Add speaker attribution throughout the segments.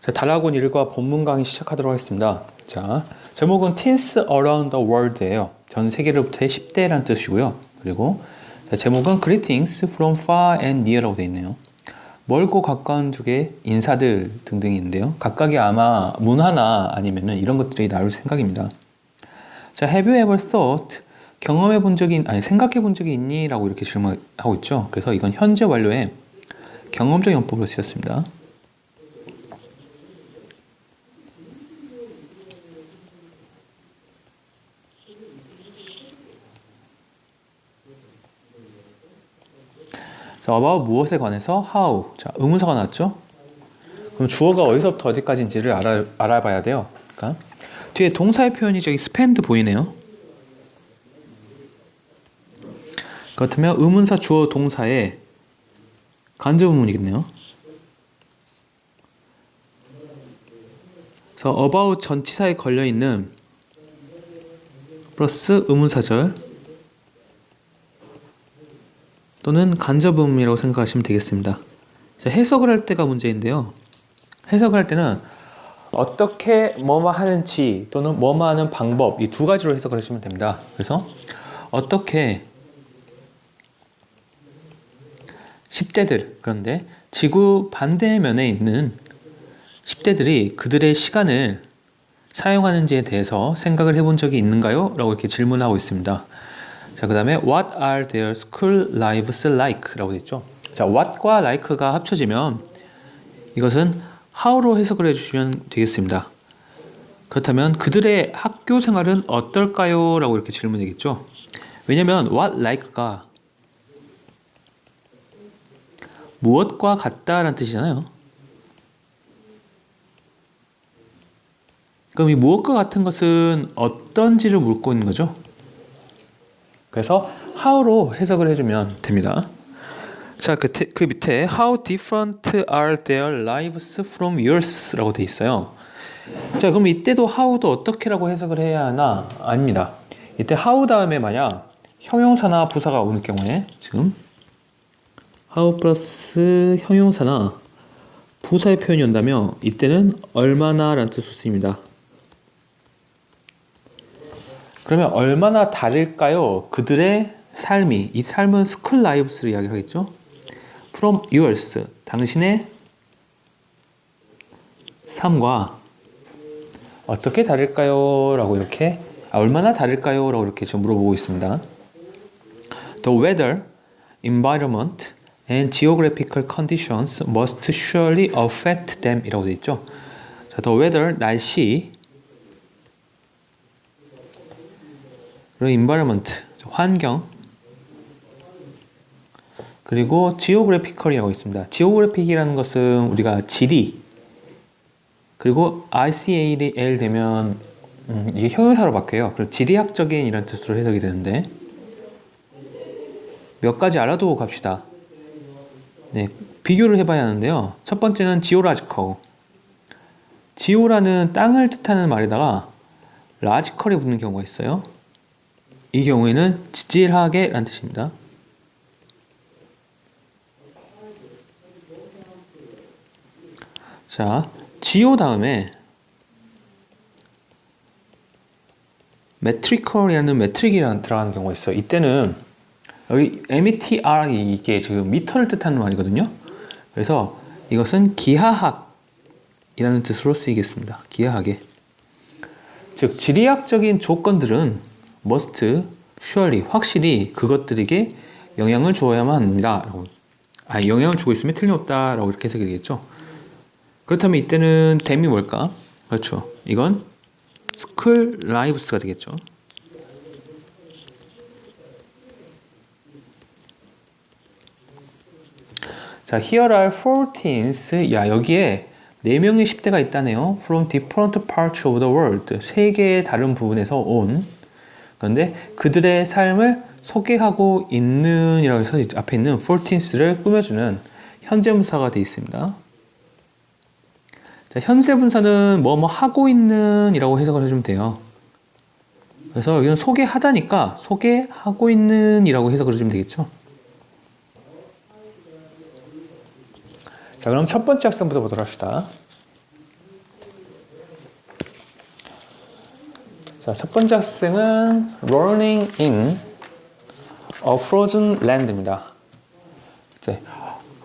Speaker 1: 자, 다락원 1과 본문 강의 시작하도록 하겠습니다. 자, 제목은 Teens Around the World예요. 전 세계로부터의 10대라는 뜻이고요. 그리고 자, 제목은 Greetings from Far and Near라고 되어 있네요. 멀고 가까운 쪽의 인사들 등등이 있는데요. 각각이 아마 문화나 아니면은 이런 것들이 나올 생각입니다. 자, Have you ever thought? 경험해 본 적이, 생각해 본 적이 있니? 라고 이렇게 질문하고 있죠. 그래서 이건 현재 완료의 경험적 용법으로 쓰였습니다. 자, about 무엇에 관해서 how. 자, 의문사가 나왔죠? 그럼 주어가 어디서부터 어디까지인지를 알아봐야 돼요. 그러니까 뒤에 동사의 표현이 저기 spend 보이네요. 그렇다면 의문사 주어 동사의 간접 의문이겠네요. 그래서 about 전치사에 걸려있는 플러스 의문사절 또는 간접 의문이라고 생각하시면 되겠습니다. 자, 해석을 할 때가 문제인데요. 해석을 할 때는 어떻게 뭐뭐 하는지 또는 뭐뭐 하는 방법 이 두 가지로 해석을 하시면 됩니다. 그래서 어떻게 10대들 그런데 지구 반대면에 있는 10대들이 그들의 시간을 사용하는지에 대해서 생각을 해본 적이 있는가요? 라고 이렇게 질문하고 있습니다. 자, 그 다음에 What are their school lives like? 라고 되어 있죠. 자, what과 like가 합쳐지면 이것은 how로 해석을 해주시면 되겠습니다. 그렇다면 그들의 학교 생활은 어떨까요? 라고 이렇게 질문이겠죠. 왜냐면 what like가 무엇과 같다라는 뜻이잖아요. 그럼 이 무엇과 같은 것은 어떤지를 묻고 있는 거죠. 그래서 how로 해석을 해주면 됩니다. 자, 그 밑에 How different are their lives from yours? 라고 돼 있어요. 자, 그럼 이때도 how도 어떻게라고 해석을 해야 하나? 아닙니다. 이때 how 다음에 만약 형용사나 부사가 오는 경우에 지금 how 플러스 형용사나 부사의 표현이 온다면 이때는 얼마나 라는 뜻으로 쓰입니다. 그러면 얼마나 다를까요? 그들의 삶이, 이 삶은 school lives를 이야기를 하겠죠. From yours, 당신의 삶과 어떻게 다를까요? 라고 이렇게 얼마나 다를까요? 라고 이렇게 좀 물어보고 있습니다. The weather, environment, and geographical conditions must surely affect them 이라고 되어 있죠. 자, the weather, 날씨, 그리고 environment, 환경, 그리고 geographical이라고 있습니다. geographic이라는 것은 우리가 지리, 그리고 ICAL 되면 이게 형용사로 바뀌어요. 그리고 지리학적인 이런 뜻으로 해석이 되는데 몇 가지 알아두고 갑시다. 네, 비교를 해봐야 하는데요. 첫 번째는 geological. geo라는 땅을 뜻하는 말에다가 logical이 붙는 경우가 있어요. 이 경우에는 지질하게 라는 뜻입니다. 자, geo 다음에 metrical이라는 metric이라는 들어가는 경우가 있어요. 이때는 여기 metr이 이게 지금 미터를 뜻하는 말이거든요. 그래서 이것은 기하학이라는 뜻으로 쓰이겠습니다. 기하학에. 즉, 지리학적인 조건들은 must, surely, 확실히 그것들에게 영향을 주어야만 합니다. 영향을 주고 있으면 틀림없다 라고 이렇게 해석이 되겠죠. 그렇다면 이때는 them이 뭘까? 그렇죠. 이건 school lives가 되겠죠. 자, here are 14s. 야, 여기에 4명의 10대가 있다네요. From different parts of the world. 세계의 다른 부분에서 온. 그런데 그들의 삶을 소개하고 있는 이라고 해서 앞에 있는 14s를 꾸며주는 현재분사가 되어 있습니다. 자, 현재분사는 뭐뭐 하고 있는 이라고 해석을 해주면 돼요. 그래서 여기는 소개하다니까 소개하고 있는 이라고 해석을 해주면 되겠죠. 자, 그럼 첫 번째 학생부터 보도록 합시다. 자, 첫 번째 학생은 learning in a frozen land입니다. 네,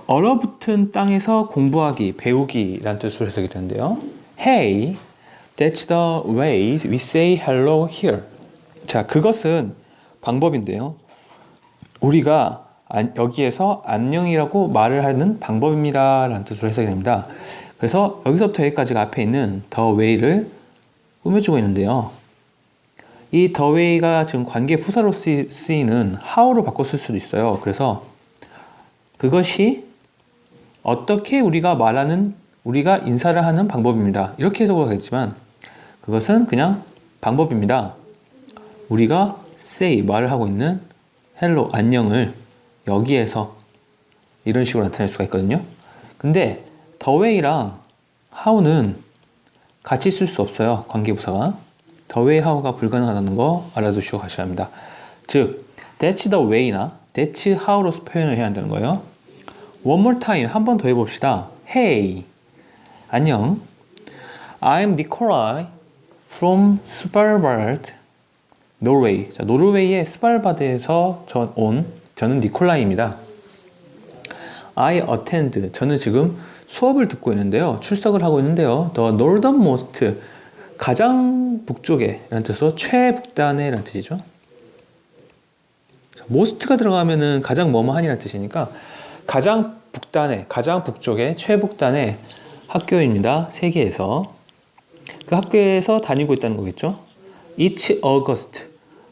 Speaker 1: 얼어붙은 땅에서 공부하기, 배우기라는 뜻으로 해석이 되는데요. Hey, that's the way we say hello here. 자, 그것은 방법인데요. 우리가 여기에서 안녕이라고 말을 하는 방법입니다 라는 뜻으로 해석이 됩니다. 그래서 여기서부터 여기까지가 앞에 있는 the way를 꾸며주고 있는데요. 이 the way가 지금 관계 부사로 쓰이는 how로 바꿔 쓸 수도 있어요. 그래서 그것이 어떻게 우리가 인사를 하는 방법입니다. 이렇게 해석을 하겠지만 그것은 그냥 방법입니다. 우리가 say, 말을 하고 있는 hello, 안녕을 여기에서 이런 식으로 나타낼 수가 있거든요. 근데 the way랑 how는 같이 쓸 수 없어요. 관계부사가. the way, how가 불가능하다는 거 알아두시고 가셔야 합니다. 즉, that's the way나 that's how로 표현을 해야 한다는 거예요. One more time, 한 번 더 해봅시다. Hey, 안녕. I'm Nikolai from Svalbard, Norway. 자, 노르웨이의 스발바드에서 저는 니콜라이입니다. I attend, 저는 지금 수업을 듣고 있는데요. 출석을 하고 있는데요. The northernmost, 가장 북쪽에 라는 뜻으로 최북단에 라는 뜻이죠. most가 들어가면은 가장 뭐뭐하니라는 뜻이니까 가장 북단에, 가장 북쪽에, 최북단의 학교입니다. 세계에서. 그 학교에서 다니고 있다는 거겠죠. It's August,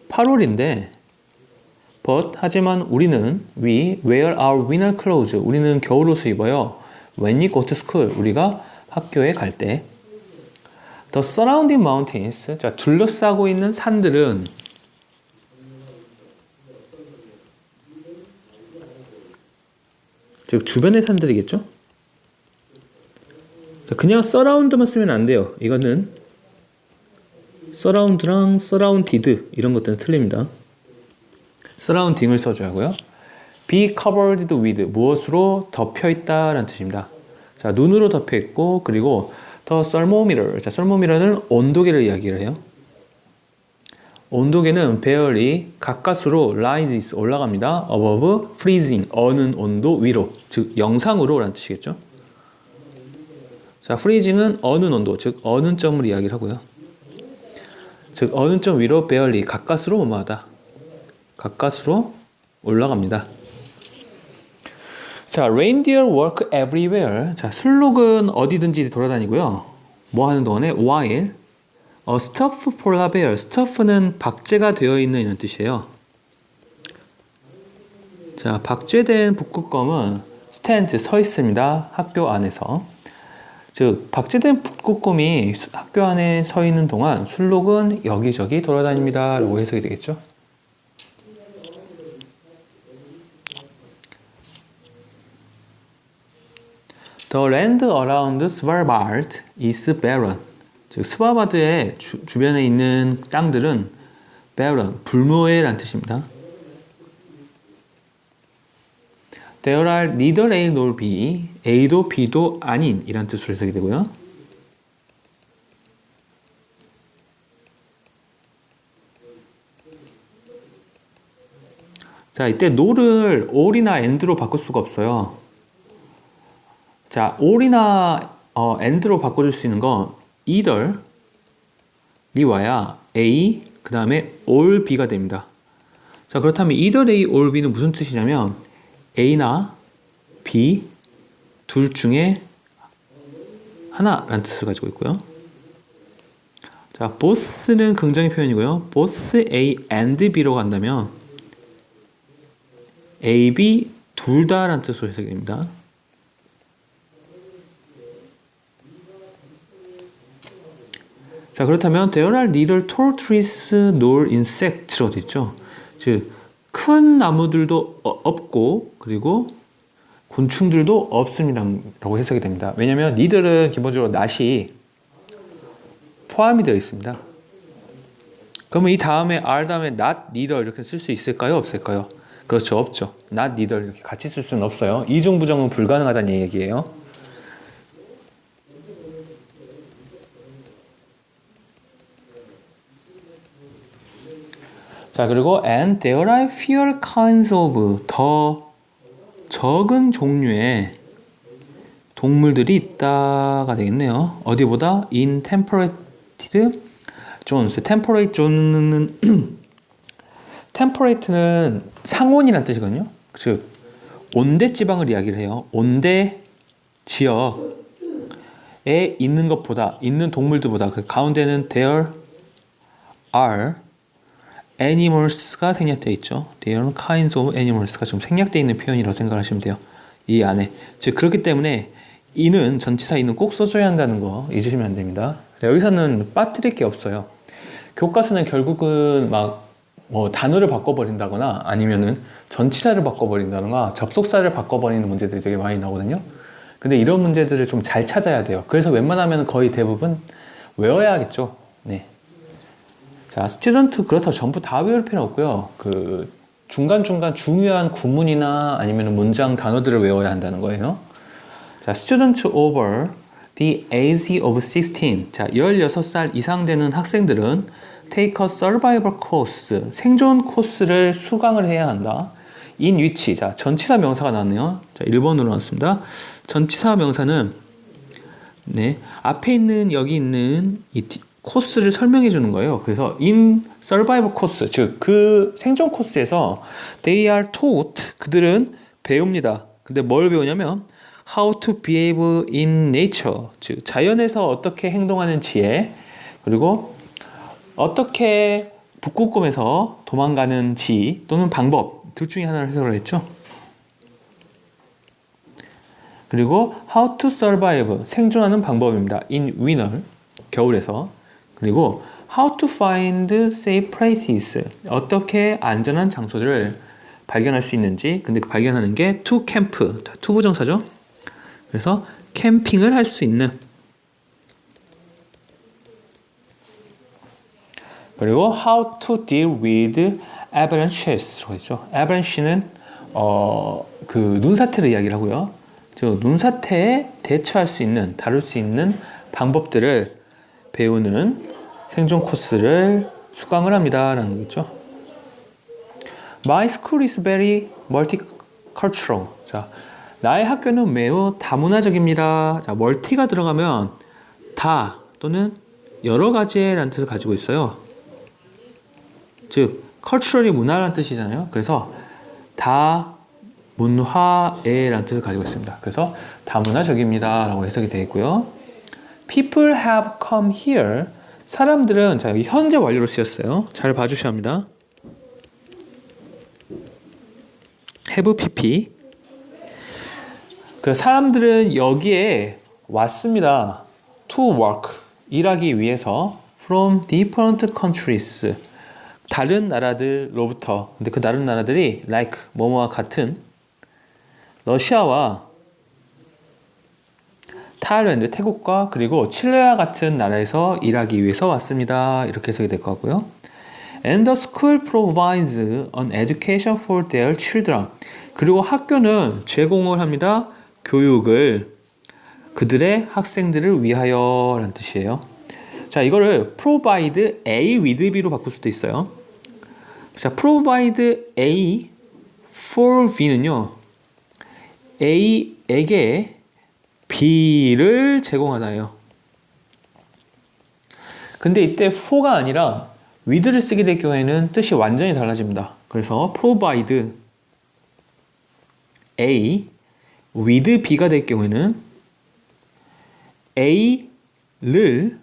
Speaker 1: 8월인데 but, 하지만 우리는 we wear our winter clothes, 우리는 겨울옷을 입어요. When we go to school, 우리가 학교에 갈 때. The surrounding mountains, 자, 둘러싸고 있는 산들은 즉 주변의 산들이겠죠? 그냥 surround만 쓰면 안 돼요. 이거는 surround랑 surrounded 이런 것들은 틀립니다. surrounding을 써줘야 하고요. be covered with, 무엇으로 덮여 있다라는 뜻입니다. 자, 눈으로 덮여 있고, 그리고 the thermometer, 자, thermometer는 온도계를 이야기를 해요. 온도계는 barely, 가까스로 rises, 올라갑니다. above freezing, 어는 온도 위로, 즉 영상으로 라는 뜻이겠죠. 자, freezing은 어는 온도, 즉 어는 점을 이야기를 하고요. 즉 어느 점 위로 barely, 가까스로 뭐뭐하다, 가까스로 올라갑니다. 자, reindeer work everywhere. 자, 술록은 어디든지 돌아다니고요. 뭐 하는 동안에 while stuff polar bear, stuff는 박제가 되어 있는 이런 뜻이에요. 자, 박제된 북극곰은 stand, 서 있습니다. 학교 안에서. 즉, 박제된 북극곰이 학교 안에 서 있는 동안 술록은 여기저기 돌아다닙니다 라고 해석이 되겠죠. The land around Svalbard is barren. 즉, 스발바드의 주변에 있는 땅들은 barren, 불모해라는 뜻입니다. There are neither A nor B, A도 B도 아닌 이란 뜻으로 해석이 되고요. 자, 이때 no를 all이나 and로 바꿀 수가 없어요. 자, all이나 and로 바꿔줄 수 있는 건 either이 와야 A, 그 다음에 all B가 됩니다. 자, 그렇다면 either A, all B는 무슨 뜻이냐면 A나 B 둘 중에 하나라는 뜻을 가지고 있고요. 자, both는 긍정의 표현이고요. both A and B로 간다면 A, B 둘 다라는 뜻으로 해석이 됩니다. 자, 그렇다면 there are neither tall trees nor insects라고 되어 있죠. 즉, 큰 나무들도 없고 그리고 곤충들도 없음이라고 해석이 됩니다. 왜냐하면 neither는 기본적으로 not이 포함이 되어 있습니다. 그러면 이 다음에 r 다음에 not, neither 이렇게 쓸 수 있을까요? 없을까요? 그렇죠, 없죠. not, neither 이렇게 같이 쓸 수는 없어요. 이중부정은 불가능하다는 얘기예요. 자, 그리고 and there are fewer kinds of 더 적은 종류의 동물들이 있다가 되겠네요. 어디보다 in temperate zones. temperate zone는 temperate는 상온이란 뜻이거든요. 즉 온대 지방을 이야기를 해요. 온대 지역에 있는 것보다, 있는 동물들보다, 그 가운데는 there are animals가 생략되어 있죠. there are kinds of animals가 좀 생략되어 있는 표현이라고 생각하시면 돼요. 이 안에. 즉 그렇기 때문에 이는, 전치사 이는 꼭 써줘야 한다는 거 잊으시면 안 됩니다. 여기서는 빠뜨릴 게 없어요. 교과서는 결국은 막 뭐 단어를 바꿔버린다거나 아니면은 전치사를 바꿔버린다거나 접속사를 바꿔버리는 문제들이 되게 많이 나오거든요. 근데 이런 문제들을 좀 잘 찾아야 돼요. 그래서 웬만하면 거의 대부분 외워야겠죠. 네. 자, 스튜던트 그렇다고 전부 다 외울 필요는 없고요. 그 중간중간 중요한 구문이나 아니면 문장 단어들을 외워야 한다는 거예요. 자, student over the age of 16. 자, 16살 이상 되는 학생들은 take a survival course. 생존 코스를 수강을 해야 한다. in which. 자, 전치사 명사가 나왔네요. 자, 1번으로 나왔습니다. 전치사 명사는 네, 앞에 있는 여기 있는 이 코스를 설명해 주는 거예요. 그래서 in survival course, 즉 그 생존 코스에서 they are taught, 그들은 배웁니다. 근데 뭘 배우냐면 how to behave in nature, 즉 자연에서 어떻게 행동하는 지혜, 그리고 어떻게 북극곰에서 도망가는지 또는 방법, 둘 중에 하나를 해석을 했죠. 그리고 how to survive, 생존하는 방법입니다. in winter, 겨울에서. 그리고 how to find safe places, 어떻게 안전한 장소들을 발견할 수 있는지. 근데 그 발견하는 게 to camp, to 부정사죠. 그래서 캠핑을 할 수 있는. 그리고 how to deal with avalanches라고 했죠. avalanche는 그 눈사태를 이야기를 하고요. 즉 눈사태에 대처할 수 있는, 다룰 수 있는 방법들을 배우는 생존 코스를 수강을 합니다 라는 거겠죠. My school is very multicultural. 자, 나의 학교는 매우 다문화적입니다. 자, 멀티가 들어가면 다 또는 여러 가지의 라는 뜻을 가지고 있어요. 즉 cultural이 문화라는 뜻이잖아요. 그래서 다문화의 라는 뜻을 가지고 있습니다. 그래서 다문화적입니다 라고 해석이 되어 있고요. People have come here. 사람들은, 자, 여기 현재 완료로 쓰였어요. 잘 봐주셔야 합니다. have pp. 그 사람들은 여기에 왔습니다. to work, 일하기 위해서. from different countries, 다른 나라들로부터. 근데 그 다른 나라들이 like, 뭐뭐와 같은 러시아와 타일랜드, 태국과 그리고 칠레와 같은 나라에서 일하기 위해서 왔습니다. 이렇게 해석이 될 것 같고요. And the school provides an education for their children. 그리고 학교는 제공을 합니다. 교육을 그들의 학생들을 위하여 라는 뜻이에요. 자, 이거를 provide A with B로 바꿀 수도 있어요. 자, provide A for B는요, A에게 B를 제공하다예요. 근데 이때 for가 아니라 with를 쓰게 될 경우에는 뜻이 완전히 달라집니다. 그래서 provide A with B가 될 경우에는 A를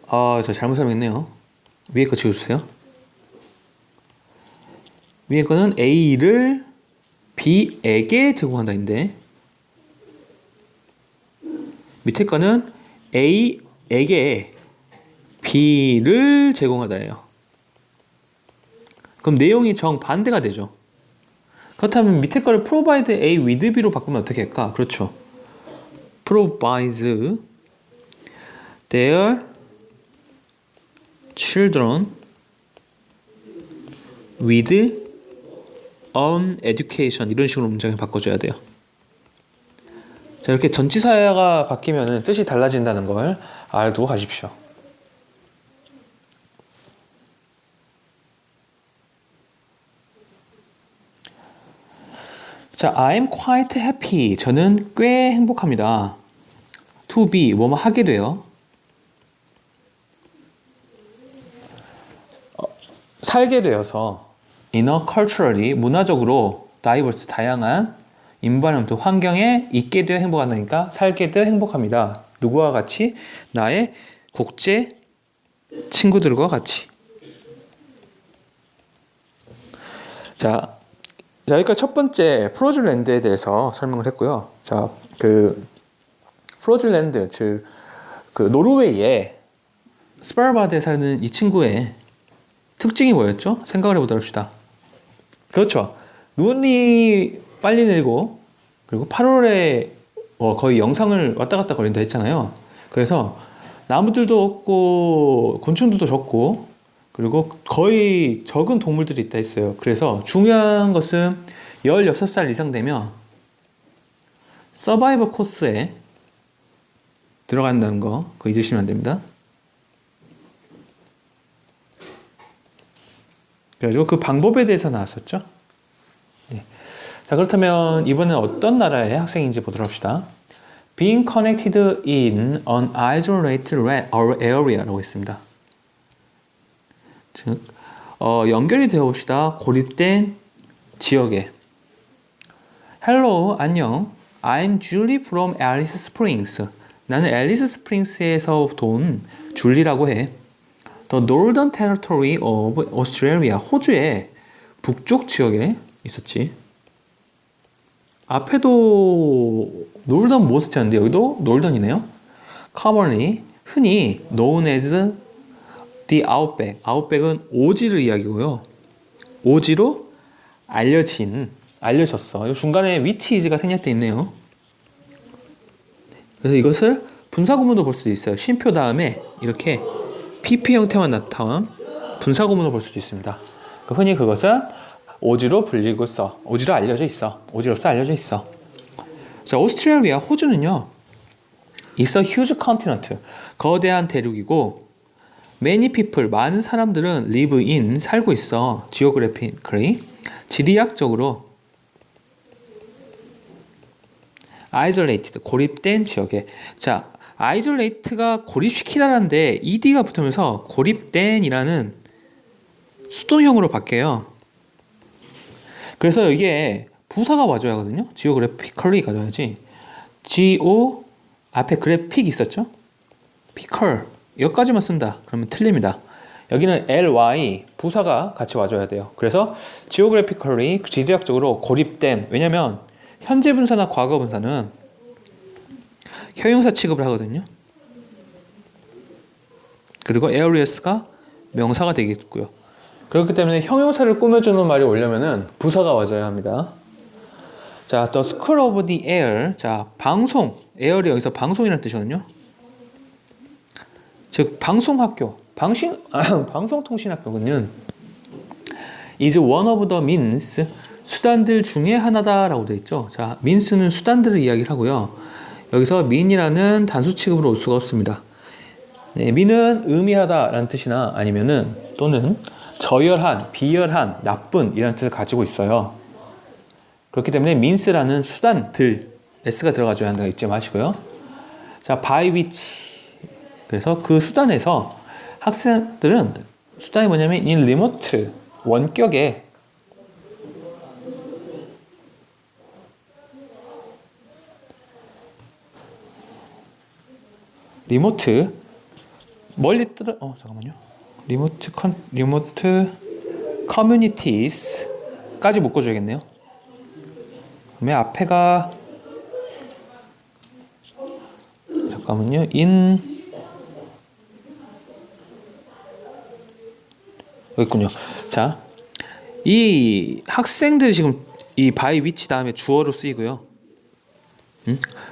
Speaker 1: 저 잘못 설명했네요. 위에 거 지워주세요. 위에 거는 A를 B에게 제공한다인데 밑에 거는 A에게 B를 제공하다예요. 그럼 내용이 정반대가 되죠. 그렇다면 밑에 거를 provide A with B로 바꾸면 어떻게 할까? 그렇죠. provides their children with an education, 이런 식으로 문장을 바꿔줘야 돼요. 자, 이렇게 전치사가 바뀌면 뜻이 달라진다는 걸 알고 가십시오. 자, I'm quite happy. 저는 꽤 행복합니다. To be, 뭐뭐 하게 돼요. 살게 되어서 in a culturally, 문화적으로 diverse, 다양한 environment, 환경에 있게 되어 행복하다니까 살게 되어 행복합니다. 누구와 같이? 나의 국제 친구들과 같이. 자, 여기까지 첫 번째 프로즐랜드에 대해서 설명을 했고요. 자, 그 프로즐랜드, 즉 그 노르웨이의 스발바드에 사는 이 친구의 특징이 뭐였죠? 생각을 해보도록 합시다. 그렇죠. 눈이 빨리 내리고 그리고 8월에 거의 영상을 왔다 갔다 거린다 했잖아요. 그래서 나무들도 없고 곤충들도 적고 그리고 거의 적은 동물들이 있다 했어요. 그래서 중요한 것은 16살 이상 되면 서바이벌 코스에 들어간다는 거 그거 잊으시면 안 됩니다. 그래가지고 그 방법에 대해서 나왔었죠. 네. 자, 그렇다면 이번엔 어떤 나라의 학생인지 보도록 합시다. Being connected in an isolated area라고 했습니다. 즉, 연결이 되어 봅시다. 고립된 지역에. Hello, 안녕. I'm Julie from Alice Springs. 나는 앨리스 스프링스에서 온 줄리라고 해. The Northern Territory of Australia. 호주의 북쪽 지역에 있었지. 앞에도 Northern Most였는데 여기도 Northern이네요. Commonly, 흔히 known as the Outback. Outback은 오지를 이야기고요. 오지로 알려졌어. 중간에 which is가 생략되어 있네요. 그래서 이것을 분사구문으로 볼 수도 있어요. 쉼표 다음에 이렇게 PP 형태만 나타난 분사구문으로 볼 수도 있습니다. 흔히 그것은 오지로 불리고 있어. 오지로 알려져 있어. 오지로서 알려져 있어. 자, 오스트레일리아, 호주는요. It's a huge continent. 거대한 대륙이고 many people, 많은 사람들은 live in, 살고 있어. geographically, 지리학적으로 isolated, 고립된 지역에. 자, isolated가 고립시키다라는데 ed가 붙으면서 고립된이라는 수동형으로 바뀌어요. 그래서 이게 부사가 와줘야 하거든요. geographically 가져야지. geo 앞에 그래픽 있었죠? picker 여기까지만 쓴다. 그러면 틀립니다. 여기는 ly 부사가 같이 와줘야 돼요. 그래서 geographically 지리학적으로 고립된, 왜냐면 현재 분사나 과거 분사는 형용사 취급을 하거든요. 그리고 areas가 명사가 되겠고요. 그렇기 때문에 형용사를 꾸며주는 말이 오려면은 부사가 와줘야 합니다. 자, the school of the air. 자, 방송. air이 여기서 방송이라는 뜻이거든요. 즉, 방송학교. 방송통신학교는 is one of the means. 수단들 중에 하나다라고 되어 있죠. 자, means는 수단들을 이야기를 하고요. 여기서 mean이라는 단수 취급으로 올 수가 없습니다. 네, mean은 의미하다라는 뜻이나 아니면은 또는 저열한, 비열한, 나쁜 이라는 뜻을 가지고 있어요. 그렇기 때문에 means라는 수단들 s가 들어가줘야 한다고 잊지 마시고요. 자, by which. 그래서 그 수단에서 학생들은 수단이 뭐냐면 in remote, 원격에 리모트 멀리 잠깐만요. 리모트 커뮤니티스까지 묶어줘야겠네요. 그러면 앞에가 잠깐만요. 여기 있군요. 자, 이 학생들이 지금 이 by which 다음에 주어로 쓰이고요.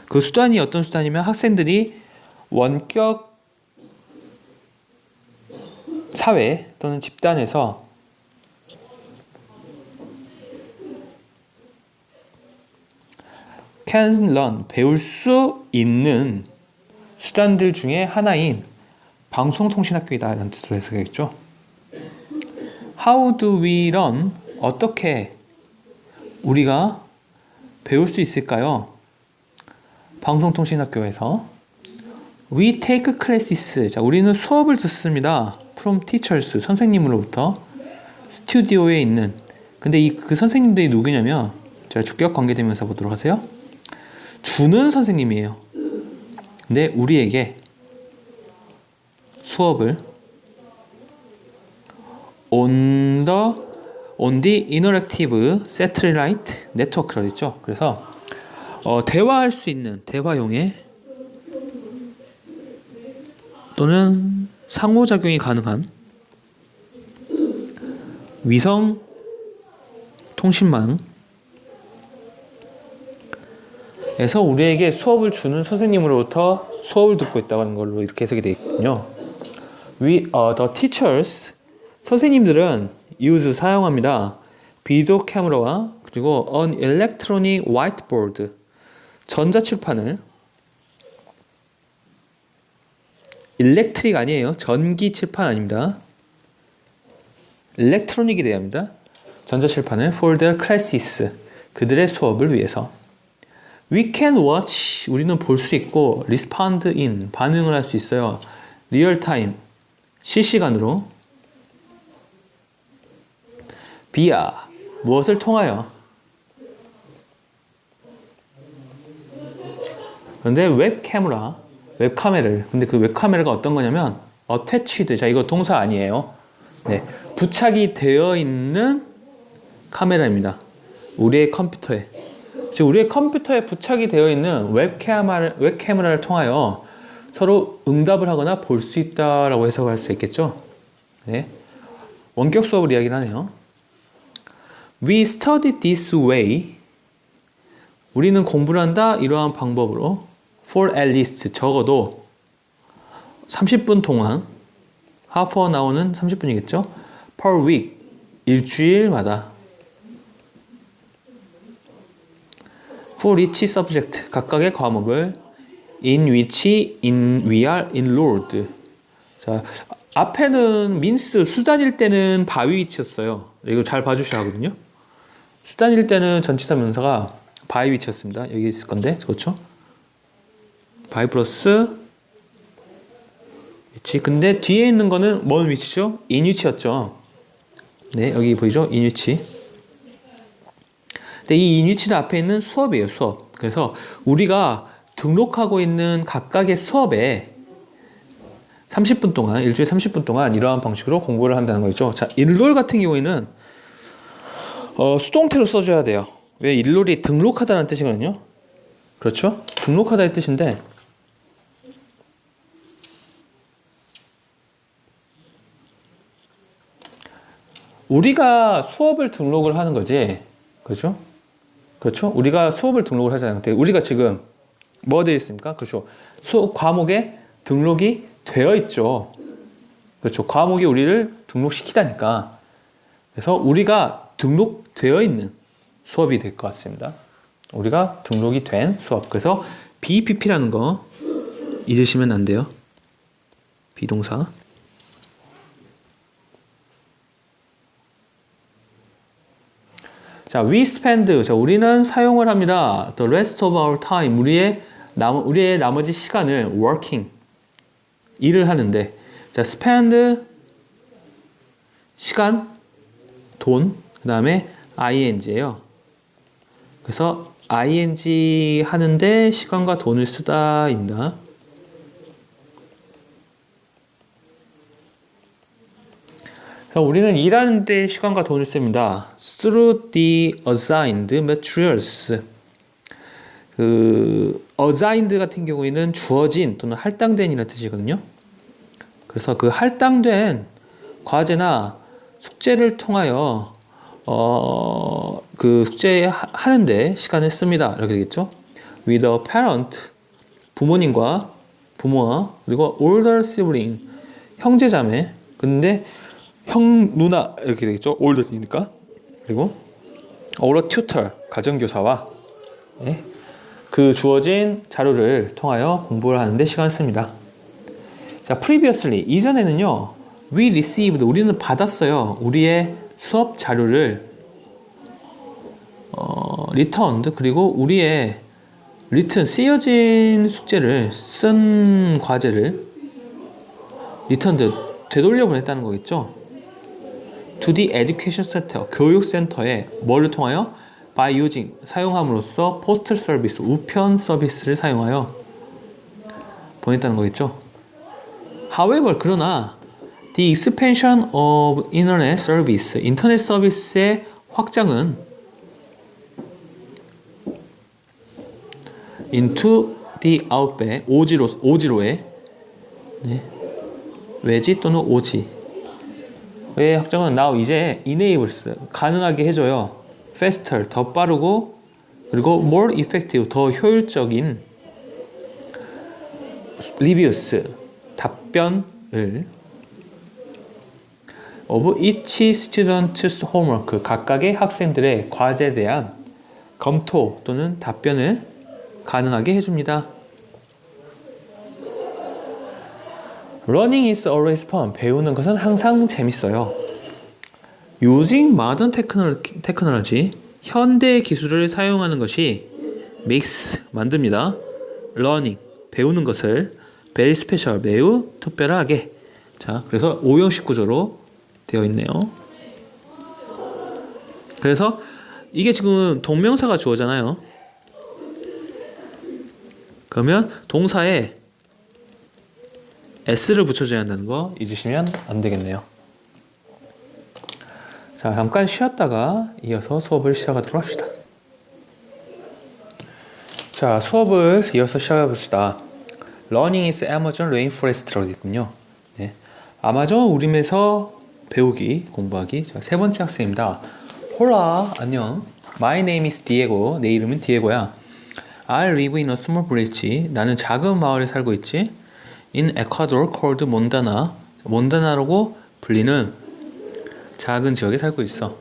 Speaker 1: 그 수단이 어떤 수단이면 학생들이 원격 사회 또는 집단에서 can learn, 배울 수 있는 수단들 중에 하나인 방송통신학교이다 라는 뜻으로 해석하겠죠. How do we learn? 어떻게 우리가 배울 수 있을까요? 방송통신학교에서 We take classes. 자, 우리는 수업을 듣습니다. From teachers. 선생님으로부터 스튜디오에 있는. 근데 그 선생님들이 누구냐면 제가 주격 관계대명사 보도록 하세요. 주는 선생님이에요. 근데 우리에게 수업을 on the interactive satellite network라고 했죠. 그래서 대화할 수 있는 대화용의 또는 상호작용이 가능한 위성 통신망에서 우리에게 수업을 주는 선생님으로부터 수업을 듣고 있다고 하는 걸로 이렇게 해석이 되어 있군요. The teachers, 선생님들은 use, 사용합니다. 비디오 카메라와 그리고 an electronic whiteboard, 전자칠판을 일렉트릭 아니에요. 전기 칠판 아닙니다. 일렉트로닉이 돼야 합니다. 전자칠판을 for their classes, 그들의 수업을 위해서. We can watch, 우리는 볼 수 있고 respond in, 반응을 할 수 있어요. real time, 실시간으로. via, 무엇을 통하여. 그런데 웹카메라를, 근데 그 웹카메라가 어떤 거냐면 attached, 자 이거 동사 아니에요. 네, 부착이 되어 있는 카메라입니다. 우리의 컴퓨터에, 즉 우리의 컴퓨터에 부착이 되어 있는 웹카메라를 통하여 서로 응답을 하거나 볼 수 있다라고 해석할 수 있겠죠. 네, 원격 수업을 이야기를 하네요. We study this way. 우리는 공부를 한다 이러한 방법으로. For at least, 적어도 30분 동안. half hour 나오는 30분이겠죠. Per week, 일주일마다. For each subject, 각각의 과목을 in which we are enrolled. 자, 앞에는 means, 수단일 때는 바위 위치였어요. 이거 잘 봐주셔야 하거든요. 수단일 때는 전치사 명사가 바위 위치였습니다. 여기 있을 건데, 그렇죠? 바위 플러스 위치. 근데 뒤에 있는 거는 뭔 위치죠? in 위치였죠. 네, 여기 보이죠? in 위치. 근데 이 in 위치는 앞에 있는 수업이에요, 수업. 그래서 우리가 등록하고 있는 각각의 수업에 30분 동안, 일주일에 30분 동안 이러한 방식으로 공부를 한다는 거죠. 자, enroll 같은 경우에는 수동태로 써줘야 돼요. 왜? enroll이 등록하다는 뜻이거든요. 그렇죠? 등록하다의 뜻인데 우리가 수업을 등록을 하는 거지. 그렇죠? 그렇죠? 우리가 수업을 등록을 하잖아요. 근데 우리가 지금 뭐 되어 있습니까? 그렇죠? 수업 과목에 등록이 되어 있죠. 그렇죠? 과목이 우리를 등록시키다니까. 그래서 우리가 등록되어 있는 수업이 될 것 같습니다. 우리가 등록이 된 수업. 그래서 BPP라는 거 잊으시면 안 돼요. 비동사. 자, we spend. 자, 우리는 사용을 합니다. The rest of our time. 우리의 나머지 시간을 working. 일을 하는데. 자, spend. 시간. 돈. 그 다음에 ing예요. 그래서 ing 하는데 시간과 돈을 쓰다입니다. 우리는 일하는 데 시간과 돈을 씁니다. Through the assigned materials. assigned 같은 경우에는 주어진 또는 할당된이라는 뜻이거든요. 그래서 그 할당된 과제나 숙제를 통하여 그 숙제 하는데 시간을 씁니다. 이렇게 되겠죠. With a parent, 부모와 그리고 older sibling, 형제자매. 근데 형, 누나 이렇게 되겠죠. older니까. 그리고 or tutor, 가정교사와 네, 그 주어진 자료를 통하여 공부를 하는데 시간을 씁니다. 자, previously, 이전에는요. We received, 우리는 받았어요. 우리의 수업 자료를 returned 그리고 우리의 written 쓰여진 숙제를 쓴 과제를 returned 되돌려 보냈다는 거겠죠. to the education center 교육센터에 뭐를 통하여 by using 사용함으로써 postal service 우편 서비스를 사용하여 보냈다는 거겠죠. However 그러나 the expansion of internet service 인터넷 서비스의 확장은 into the outback 오지로의 외지 또는 오지 의 확장은 now 이제 enables 가능하게 해줘요. faster 더 빠르고 그리고 more effective 더 효율적인 reviews 답변을 of each student's homework 각각의 학생들의 과제에 대한 검토 또는 답변을 가능하게 해줍니다. Learning is always fun. 배우는 것은 항상 재밌어요. Using modern technology, 현대 기술을 사용하는 것이 makes, 만듭니다. Learning, 배우는 것을 very special, 매우 특별하게. 자, 그래서 오형식 구조로 되어 있네요. 그래서 이게 지금 동명사가 주어잖아요. 그러면 동사에 s를 붙여줘야 한다는 거 잊으시면 안 되겠네요. 자, 잠깐 쉬었다가 이어서 수업을 시작하도록 합시다. 자, 수업을 이어서 시작해 봅시다. Learning is Amazon Rainforest라고 있군요. 네. 아마존 우림에서 배우기, 공부하기. 자, 세 번째 학생입니다. 홀라, 안녕. My name is Diego. 내 이름은 디에고야. I live in a small village. 나는 작은 마을에 살고 있지. In Ecuador called Mondana. 몬다나라고 불리는 작은 지역에 살고 있어.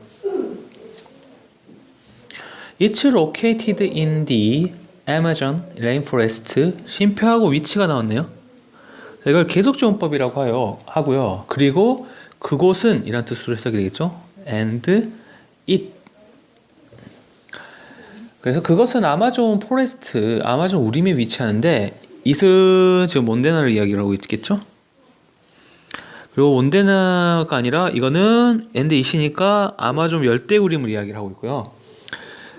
Speaker 1: It's located in the Amazon rainforest. 쉼표하고 위치가 나왔네요. 이걸 계속조원법이라고 하고요. 그리고 그곳은 이란 뜻으로 해석이 되겠죠. And it. 그래서 그것은 아마존 포레스트, 아마존 우림에 위치하는데 it은 지금 몬다나를 이야기하고 있겠죠. 그리고 몬다나가 아니라 이거는 and it이니까 아마존 열대우림을 이야기를 하고 있고요.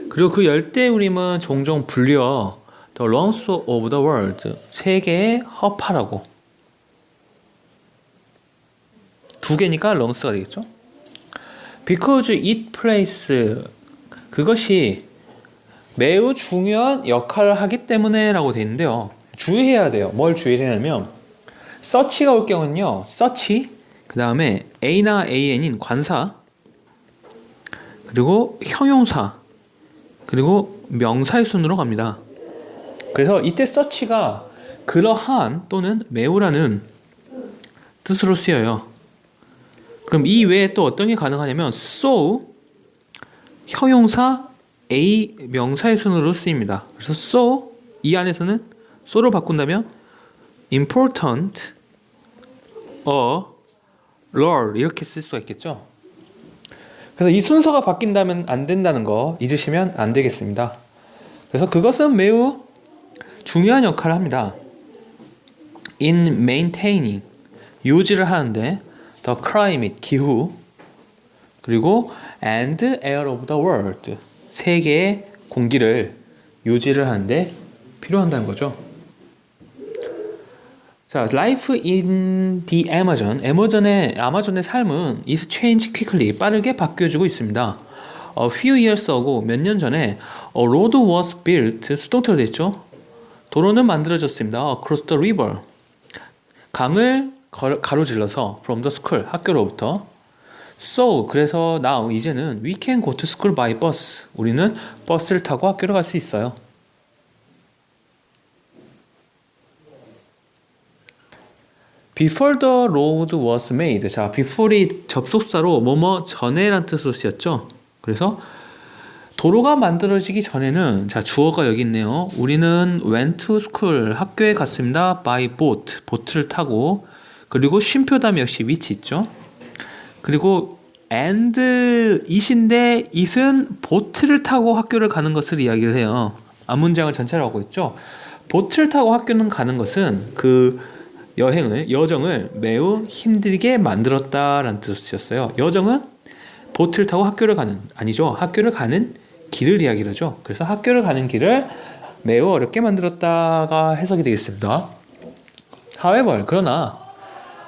Speaker 1: 그리고 그 열대우림은 종종 불려 the lungs of the world, 세계의 허파라고. 두 개니까 lungs가 되겠죠. Because it plays, 그것이 매우 중요한 역할을 하기 때문에 라고 되어 있는데요. 주의해야 돼요. 뭘 주의해야 하냐면 search가 올 경우는요. search, 그 다음에 A나 AN인 관사, 그리고 형용사, 그리고 명사의 순으로 갑니다. 그래서 이때 search가 그러한 또는 매우라는 뜻으로 쓰여요. 그럼 이 외에 또 어떤 게 가능하냐면 so, 형용사, A, 명사의 순으로 쓰입니다. 그래서 so, 이 안에서는 so로 바꾼다면 important, role 이렇게 쓸 수가 있겠죠. 그래서 이 순서가 바뀐다면 안 된다는 거 잊으시면 안 되겠습니다. 그래서 그것은 매우 중요한 역할을 합니다. in maintaining, 유지를 하는데 the climate, 기후, 그리고 and air of the world, 세계의 공기를 유지를 하는데 필요한다는 거죠. 자, life in the Amazon, 아마존의 삶은 is changed quickly, 빠르게 바뀌어지고 있습니다. A few years ago, 몇 년 전에 a road was built, 수동태로 됐죠. 도로는 만들어졌습니다. Across the river, 강을 가로질러서 from the school, 학교로부터. So, 그래서 now, 이제는 we can go to school by bus, 우리는 버스를 타고 학교로 갈 수 있어요. Before the road was made. 자, before이 접속사로 뭐뭐 전에란 뜻으로 쓰였죠. 그래서 도로가 만들어지기 전에는 자, 주어가 여기 있네요. 우리는 went to school, 학교에 갔습니다. by boat, 보트를 타고. 그리고 쉼표담 역시 위치 있죠. 그리고 and it인데 it은 보트를 타고 학교를 가는 것을 이야기를 해요. 앞문장을 전체로 하고 있죠. 보트를 타고 학교는 가는 것은 그 여정을 매우 힘들게 만들었다라는 뜻이었어요. 여정은 보트를 타고 학교를 가는, 아니죠. 학교를 가는 길을 이야기를 하죠. 그래서 학교를 가는 길을 매우 어렵게 만들었다가 해석이 되겠습니다. However, 그러나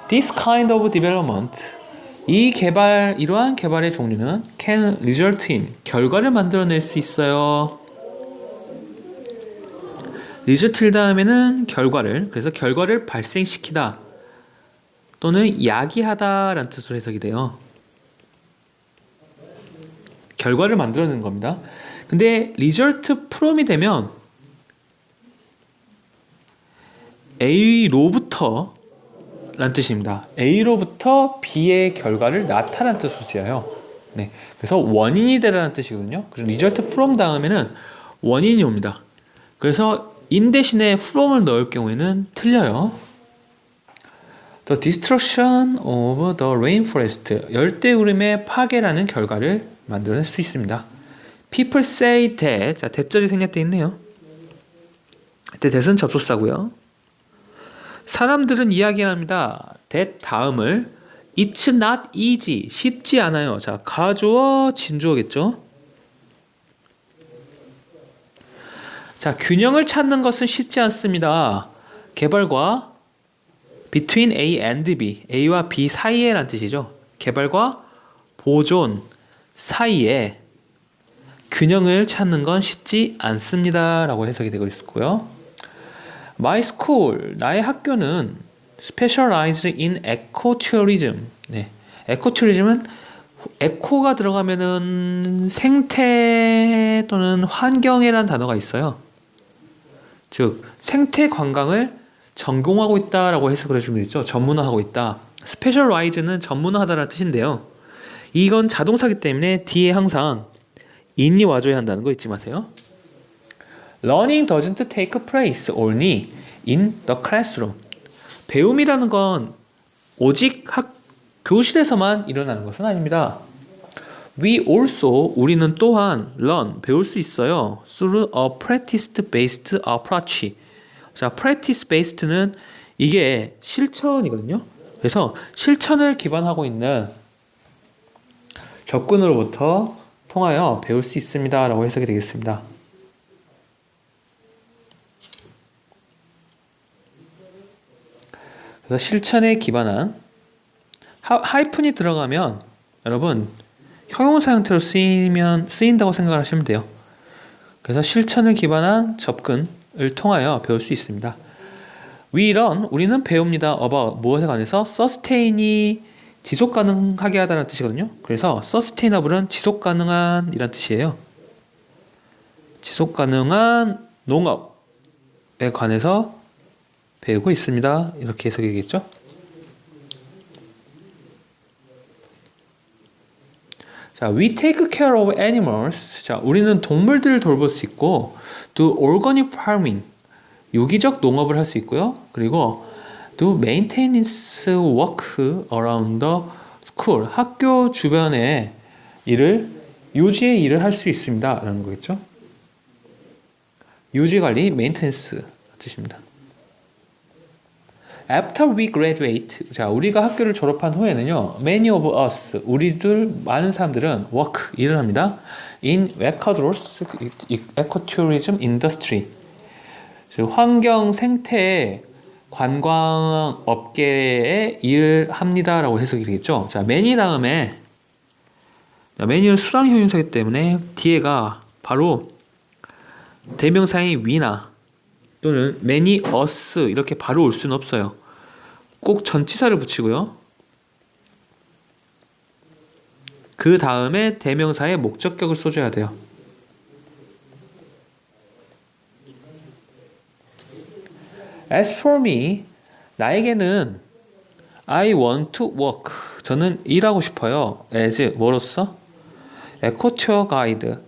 Speaker 1: this kind of development, 이러한 개발의 종류는 can result in, 결과를 만들어낼 수 있어요. result 다음에는 결과를, 그래서 결과를 발생시키다 또는 야기하다 라는 뜻으로 해석이 돼요. 결과를 만들어내는 겁니다. 근데 result from이 되면 A로부터 라는 뜻입니다. A로부터 B의 결과를 나타낸 뜻으로 쓰여요. 네, 그래서 원인이 되라는 뜻이거든요. 그래서 result from 다음에는 원인이 옵니다. 그래서 in 대신에 from을 넣을 경우에는 틀려요. The destruction of the rainforest, 열대우림의 파괴라는 결과를 만들어낼 수 있습니다. People say that, 자, 대절이 생략되어 있네요. that은 접속사고요. 사람들은 이야기합니다. that 다음을 it's not easy, 쉽지 않아요. 자, 가주어, 진주어겠죠. 자, 균형을 찾는 것은 쉽지 않습니다. 개발과 between A and B, A와 B 사이에 라는 뜻이죠. 개발과 보존 사이에 균형을 찾는 건 쉽지 않습니다 라고 해석이 되고 있고요. My school, 나의 학교는 specialized in ecotourism. 네, ecotourism은 에코가 들어가면은 생태 또는 환경이라는 단어가 있어요. 즉 생태 관광을 전공하고 있다라고 해석을 해주면 되죠. 전문화하고 있다. specialize는 전문화하다라는 뜻인데요. 이건 자동사기 때문에 뒤에 항상 in이 와줘야 한다는 거 잊지 마세요. Learning doesn't take place only in the classroom. 배움이라는 건 오직 교실에서만 일어나는 것은 아닙니다. We also, 우리는 또한 learn, 배울 수 있어요. through a practice-based approach. 자, practice-based는 이게 실천이거든요. 그래서 실천을 기반하고 있는 접근으로부터 통하여 배울 수 있습니다 라고 해석이 되겠습니다. 그래서 실천에 기반한 하이픈이 들어가면 여러분 형용사 형태로 쓰인다고 생각을 하시면 돼요. 그래서 실천을 기반한 접근을 통하여 배울 수 있습니다. We learn, 우리는 배웁니다. about, 무엇에 관해서 sustain이 지속 가능하게 하다는 뜻이거든요. 그래서 sustainable은 지속 가능한 이란 뜻이에요. 지속 가능한 농업에 관해서 배우고 있습니다. 이렇게 해석이겠죠. 자, we take care of animals. 자, 우리는 동물들을 돌볼 수 있고, do organic farming. 유기적 농업을 할 수 있고요. 그리고 do maintenance work around the school. 학교 주변에 유지의 일을 할 수 있습니다. 라는 거겠죠. 유지 관리, maintenance 뜻입니다. After we graduate, 자, 우리가 학교를 졸업한 후에는요, many of us, 우리들 많은 사람들은 work, 일을 합니다. in ecotourism industry, 즉 환경 생태 관광 업계에 일을 합니다라고 해석이 되겠죠. 자, many 다음에 many는 수량 형용사이기 때문에 뒤에가 바로 대명사인 we나 또는 many us 이렇게 바로 올 수는 없어요. 꼭 전치사를 붙이고요. 그 다음에 대명사의 목적격을 써줘야 돼요. As for me, 나에게는 I want to work. 저는 일하고 싶어요. as 뭐로써? 에코투어 가이드,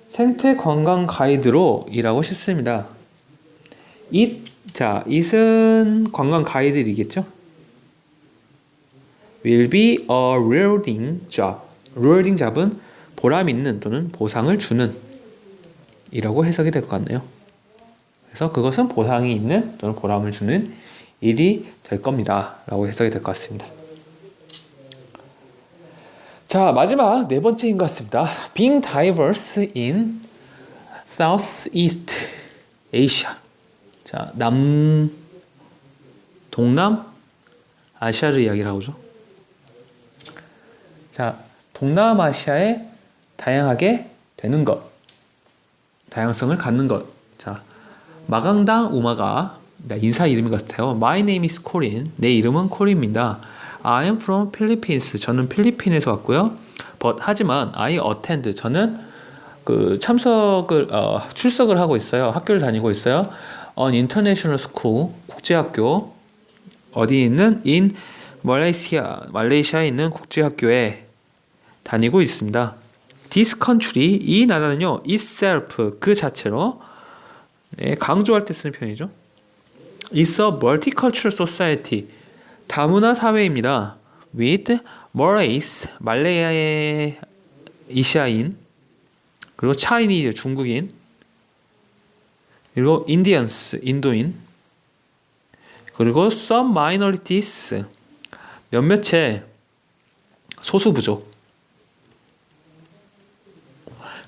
Speaker 1: 생태 관광 가이드로 일하고 싶습니다. it은 관광 가이드이겠죠? will be a rewarding job. rewarding 잡은 보람 있는 또는 보상을 주는 이라고 해석이 될 것 같네요. 그래서 그것은 보상이 있는 또는 보람을 주는 일이 될 겁니다. 라고 해석이 될 것 같습니다. 자, 마지막 네 번째인 것 같습니다. Being diverse in Southeast Asia. 자, 동남 아시아를 이야기를 하고죠. 자, 동남아시아에 다양하게 되는 것, 다양성을 갖는 것. 자, 마강당 우마가 인사 이름인 것 같아요. My name is Corin. 내 이름은 코린입니다. I am from Philippines. 저는 필리핀에서 왔고요. But 하지만 I attend. 저는 그 출석을 하고 있어요. 학교를 다니고 있어요. On international school. 국제학교. 어디 있는? In Malaysia. 말레이시아에 있는 국제학교에 다니고 있습니다. This country. 이 나라는요. itself. 그 자체로. 네, 강조할 때 쓰는 표현이죠. It's a multicultural society. 다문화 사회입니다. With Malays, 말레이아의 이시아인, 그리고 Chinese, 중국인, 그리고 Indians, 인도인, 그리고 some minorities, 몇몇의 소수 부족.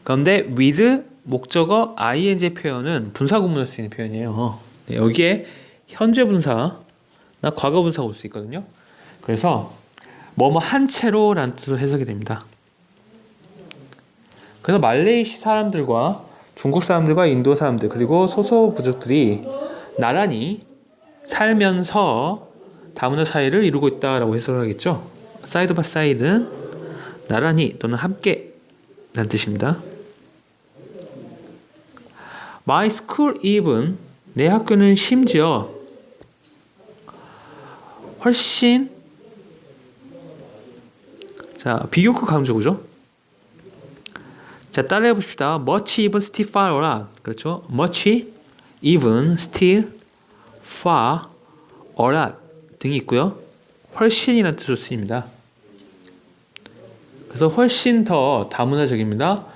Speaker 1: 그런데 with 목적어 ing 표현은 분사 구문을 쓰이는 표현이에요. 네, 여기에 현재 분사나 과거 분사가 올 수 있거든요. 그래서 뭐뭐 한 채로라는 뜻으로 해석이 됩니다. 그래서 말레이시 사람들과 중국 사람들과 인도 사람들 그리고 소수 부족들이 나란히 살면서 다문화 사회를 이루고 있다라고 해석을 하겠죠. 사이드 바이 사이드는 나란히 또는 함께 라는 뜻입니다. My school even 내 학교는 심지어 훨씬 자 비교급 강조구죠. 자 따라해 봅시다. Much even still far a lot. 그렇죠. Much even still far a lot 등이 있고요. 훨씬이라는 뜻으로 쓰입니다. 그래서 훨씬 더 다문화적입니다.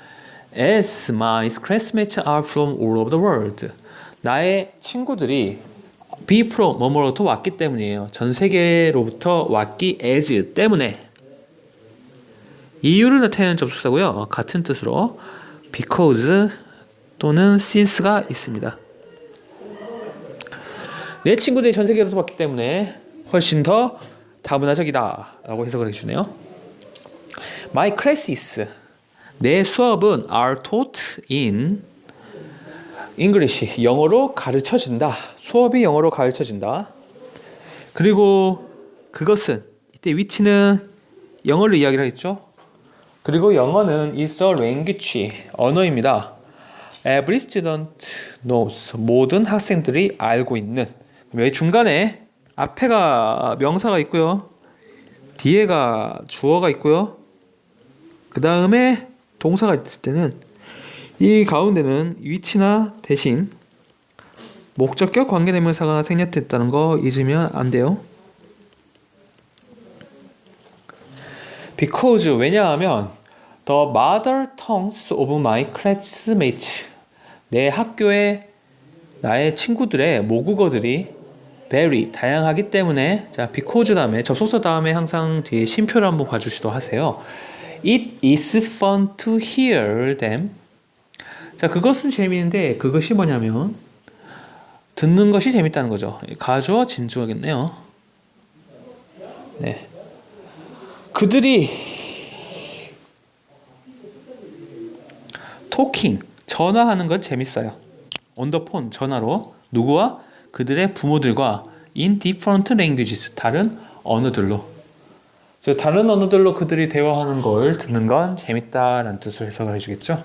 Speaker 1: As my classmates are from all over the world. 나의 친구들이 be from 뭐뭐로부터 왔기 때문이에요. 전 세계로부터 왔기 as 때문에. 이유를 나타내는 접속사고요. 같은 뜻으로 because 또는 since가 있습니다. 내 친구들이 전 세계로부터 왔기 때문에 훨씬 더 다문화적이다 라고 해석을 해주네요. My classes 내 수업은 are taught in English 영어로 가르쳐진다. 수업이 영어로 가르쳐진다. 그리고 그것은 이때 위치는 영어를 이야기를 하겠죠. 그리고 영어는 is a language 언어입니다. Every student knows 모든 학생들이 알고 있는. 여기 중간에 앞에가 명사가 있고요. 뒤에가 주어가 있고요. 그 다음에 동사가 있을 때는 이 가운데는 위치나 대신 목적격 관계대명사가 생략됐다는 거 잊으면 안 돼요. Because 왜냐하면 the mother tongues of my classmates 내 학교의 나의 친구들의 모국어들이 very 다양하기 때문에 자 because 다음에 접속사 다음에 항상 뒤에 쉼표를 한번 봐주시도록 하세요. It is fun to hear them. 자 그것은 재미있는데 그것이 뭐냐면 듣는 것이 재밌다는 거죠. 가주어 진주어겠네요. 네. 그들이 토킹 전화하는 건 재밌어요. On the phone 전화로 누구와 그들의 부모들과 in different languages 다른 언어들로 다른 언어들로 그들이 대화하는 걸 듣는 건 재밌다라는 뜻을 해석을 해주겠죠.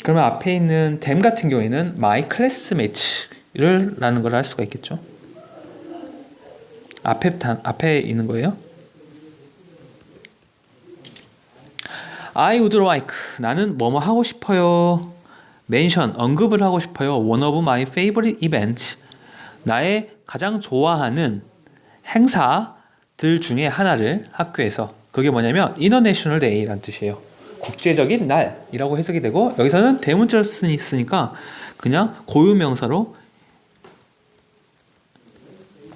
Speaker 1: 그러면 앞에 있는 them 같은 경우에는 my classmates를 라는 걸 할 수가 있겠죠. 앞에 있는 거예요. I would like 나는 뭐뭐 하고 싶어요. mention 언급을 하고 싶어요. One of my favorite events 나의 가장 좋아하는 행사 중에 하나를 학교에서, 그게 뭐냐면 International Day라는 뜻이에요. 국제적인 날이라고 해석이 되고, 여기서는 대문자를 쓰니까 그냥 고유명사로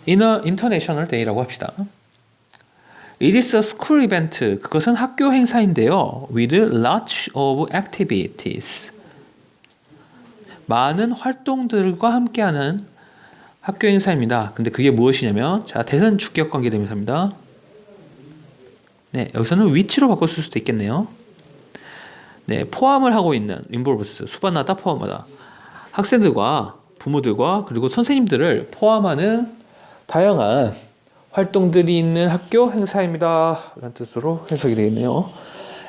Speaker 1: International Day라고 합시다. It is a school event. 그것은 학교 행사인데요. With lots of activities. 많은 활동들과 함께하는 학교 행사입니다. 근데 그게 무엇이냐면, 자, 대선 주격 관계 대명사입니다. 네, 여기서는 which로 바꿔 쓸 수도 있겠네요. 네, 포함을 하고 있는 involves, 수반하다, 포함하다. 학생들과 부모들과 그리고 선생님들을 포함하는 다양한 활동들이 있는 학교 행사입니다. 라는 뜻으로 해석이 되겠네요.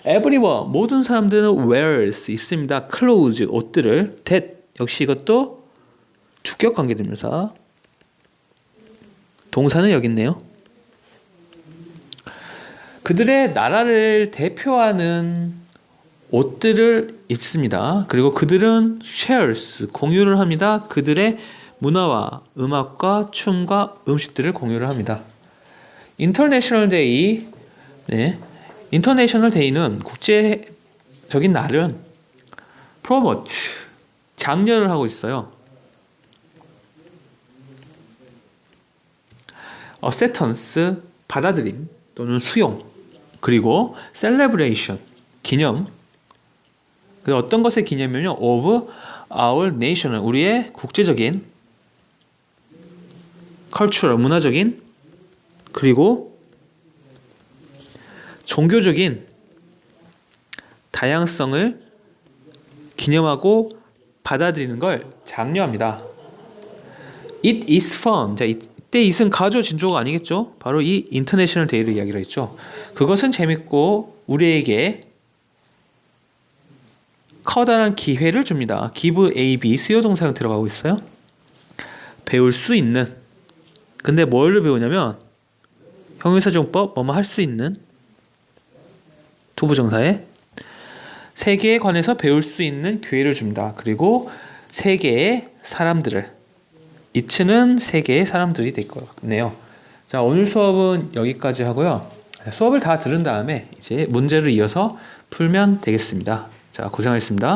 Speaker 1: Everyone, 모든 사람들은 wears, 있습니다. clothes, 옷들을. that, 역시 이것도 주격 관계대명사. 동사는 여기 있네요. 그들의 나라를 대표하는 옷들을 입습니다. 그리고 그들은 shares, 공유를 합니다. 그들의 문화와 음악과 춤과 음식들을 공유를 합니다. International Day, 네, International Day는 국제적인 날은 promote, 장려를 하고 있어요. acceptance, 받아들임 또는 수용, 그리고 celebration, 기념. 어떤 것의 기념이면요, of our nation, 우리의 국제적인 cultural, 문화적인, 그리고 종교적인 다양성을 기념하고 받아들이는 걸 장려합니다. It is fun. 자, 이때 it은 가조 진조가 아니겠죠? 바로 이 인터내셔널 데이를 이야기를 했죠. 그것은 재밌고 우리에게 커다란 기회를 줍니다. give a b 수요동사 형태로 가고 있어요. 배울 수 있는. 근데 뭘 배우냐면 형용사정법 뭐뭐 할 수 있는 투부정사에 세계에 관해서 배울 수 있는 기회를 줍니다. 그리고 세계의 사람들을, it는 세계의 사람들이 될 것 같네요. 자, 오늘 수업은 여기까지 하고요. 수업을 다 들은 다음에 이제 문제를 이어서 풀면 되겠습니다. 자, 고생하셨습니다.